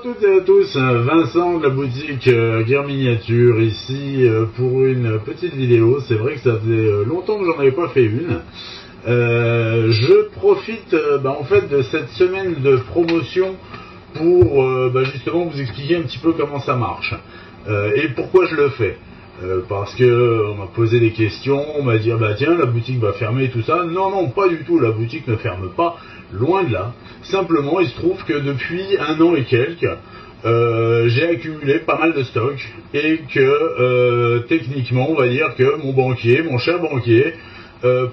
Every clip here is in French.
toutes et à tous, Vincent de la boutique Gear Miniature ici pour une petite vidéo. C'est vrai que ça faisait longtemps que j'en avais pas fait une. Je profite en fait de cette semaine de promotion pour justement vous expliquer un petit peu comment ça marche et pourquoi je le fais. Parce que on m'a posé des questions, on m'a dit tiens, la boutique va fermer et tout ça. Non, pas du tout, la boutique ne ferme pas, loin de là. Simplement, il se trouve que depuis un an et quelques, j'ai accumulé pas mal de stock et que techniquement, on va dire que mon cher banquier,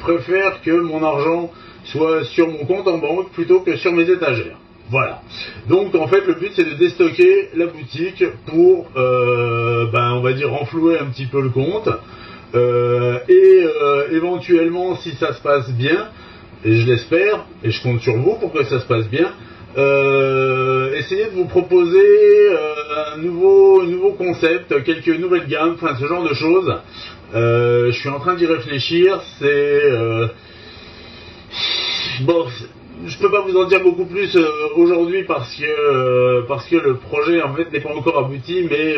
préfère que mon argent soit sur mon compte en banque plutôt que sur mes étagères. Voilà. Donc en fait le but c'est de déstocker la boutique pour on va dire renflouer un petit peu le compte et éventuellement si ça se passe bien, et je l'espère et je compte sur vous pour que ça se passe bien, essayer de vous proposer un nouveau concept, quelques nouvelles gammes, enfin ce genre de choses. Je suis en train d'y réfléchir, je peux pas vous en dire beaucoup plus aujourd'hui parce que le projet en fait n'est pas encore abouti, mais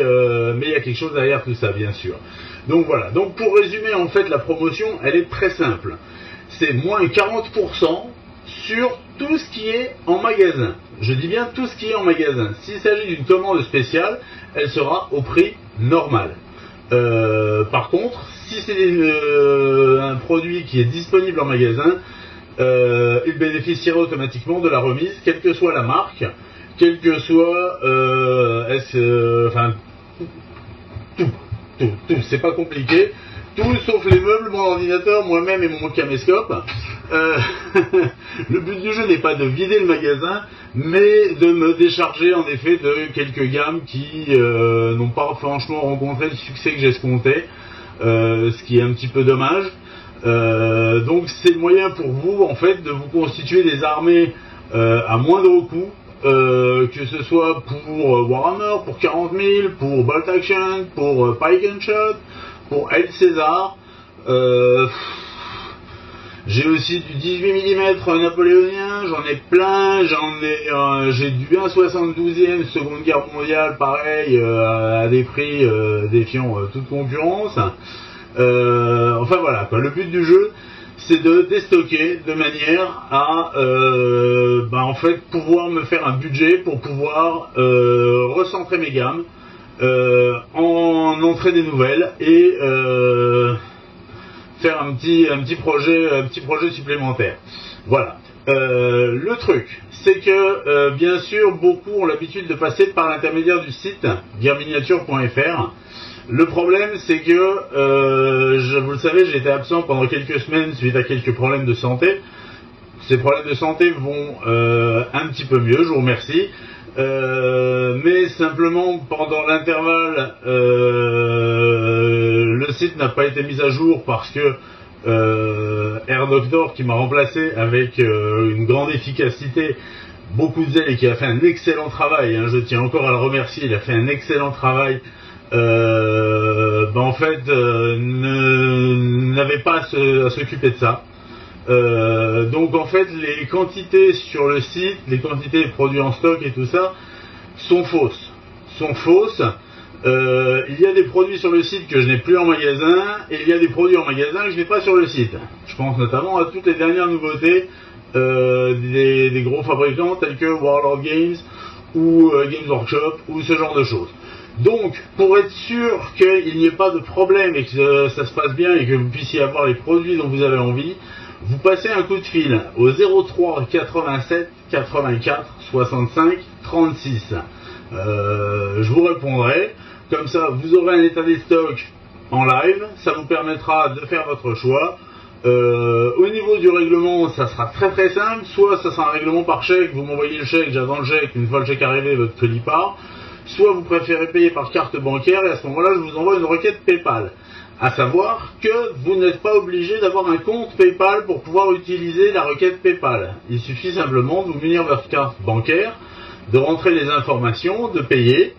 il y a quelque chose derrière tout ça bien sûr. Donc voilà. Donc pour résumer en fait la promotion, elle est très simple. C'est moins 40% sur tout ce qui est en magasin. Je dis bien tout ce qui est en magasin. S'il s'agit d'une commande spéciale, elle sera au prix normal. Par contre, si c'est un produit qui est disponible en magasin, il bénéficiera automatiquement de la remise, quelle que soit la marque, quel que soit tout, c'est pas compliqué, tout sauf les meubles, mon ordinateur, moi-même et mon caméscope. Le but du jeu n'est pas de vider le magasin, mais de me décharger en effet de quelques gammes qui n'ont pas franchement rencontré le succès que j'escomptais, ce qui est un petit peu dommage. Donc c'est le moyen pour vous en fait de vous constituer des armées à moindre coût, que ce soit pour Warhammer, pour 40 000, pour Bolt Action, pour Pike and Shot, pour Hail Caesar. J'ai aussi du 18 mm napoléonien, j'en ai plein, j'ai du 1/72e Seconde Guerre mondiale, pareil, à des prix défiant toute concurrence. Enfin voilà quoi. Le but du jeu c'est de déstocker de manière à en fait pouvoir me faire un budget pour pouvoir recentrer mes gammes, en entrer des nouvelles et faire un petit projet supplémentaire. Voilà. Le truc c'est que bien sûr beaucoup ont l'habitude de passer par l'intermédiaire du site gearminiature.fr. Le problème, c'est que, vous le savez, j'ai été absent pendant quelques semaines suite à quelques problèmes de santé. Ces problèmes de santé vont un petit peu mieux, je vous remercie. Mais simplement, pendant l'intervalle, le site n'a pas été mis à jour parce que Air Doctor, qui m'a remplacé avec une grande efficacité, beaucoup de zèle et qui a fait un excellent travail, je tiens encore à le remercier, il a fait un excellent travail. N'avait pas à s'occuper de ça. Donc en fait les quantités sur le site, les quantités de produits en stock et tout ça sont fausses. Il y a des produits sur le site que je n'ai plus en magasin et il y a des produits en magasin que je n'ai pas sur le site. Je pense notamment à toutes les dernières nouveautés des gros fabricants tels que Warlord Games ou Games Workshop ou ce genre de choses. Donc, pour être sûr qu'il n'y ait pas de problème et que ça se passe bien et que vous puissiez avoir les produits dont vous avez envie, vous passez un coup de fil au 03 87 84 65 36. Je vous répondrai. Comme ça, vous aurez un état des stocks en live. Ça vous permettra de faire votre choix. Au niveau du règlement, ça sera très très simple. Soit ça sera un règlement par chèque, vous m'envoyez le chèque, j'attends le chèque, une fois le chèque arrivé, votre colis part. Soit vous préférez payer par carte bancaire et à ce moment-là, je vous envoie une requête PayPal. À savoir que vous n'êtes pas obligé d'avoir un compte PayPal pour pouvoir utiliser la requête PayPal. Il suffit simplement de vous munir votre carte bancaire, de rentrer les informations, de payer.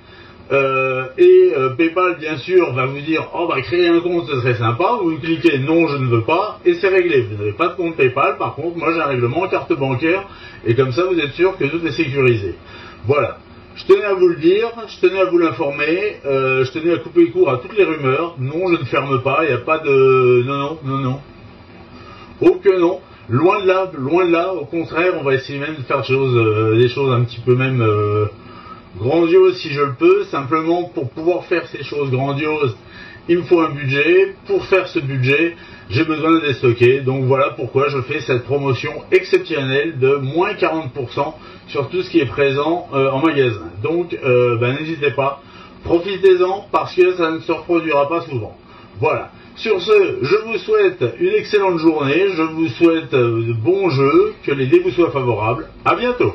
PayPal, bien sûr, va vous dire créer un compte, ce serait sympa. Vous cliquez non, je ne veux pas, et c'est réglé. Vous n'avez pas de compte PayPal. Par contre, moi j'ai un règlement carte bancaire, et comme ça, vous êtes sûr que tout est sécurisé. Voilà. Je tenais à vous le dire, je tenais à vous l'informer, je tenais à couper court à toutes les rumeurs. Non, je ne ferme pas, il n'y a pas de... Non. Oh que non, loin de là, au contraire, on va essayer même de faire des choses un petit peu même grandioses si je le peux. Simplement, pour pouvoir faire ces choses grandioses, il me faut un budget. Pour faire ce budget, j'ai besoin de déstocker. Donc voilà pourquoi je fais cette promotion exceptionnelle de moins 40% sur tout ce qui est présent en magasin. Donc n'hésitez pas, profitez-en parce que ça ne se reproduira pas souvent. Voilà. Sur ce, je vous souhaite une excellente journée, je vous souhaite de bons jeux, que les dés vous soient favorables. À bientôt.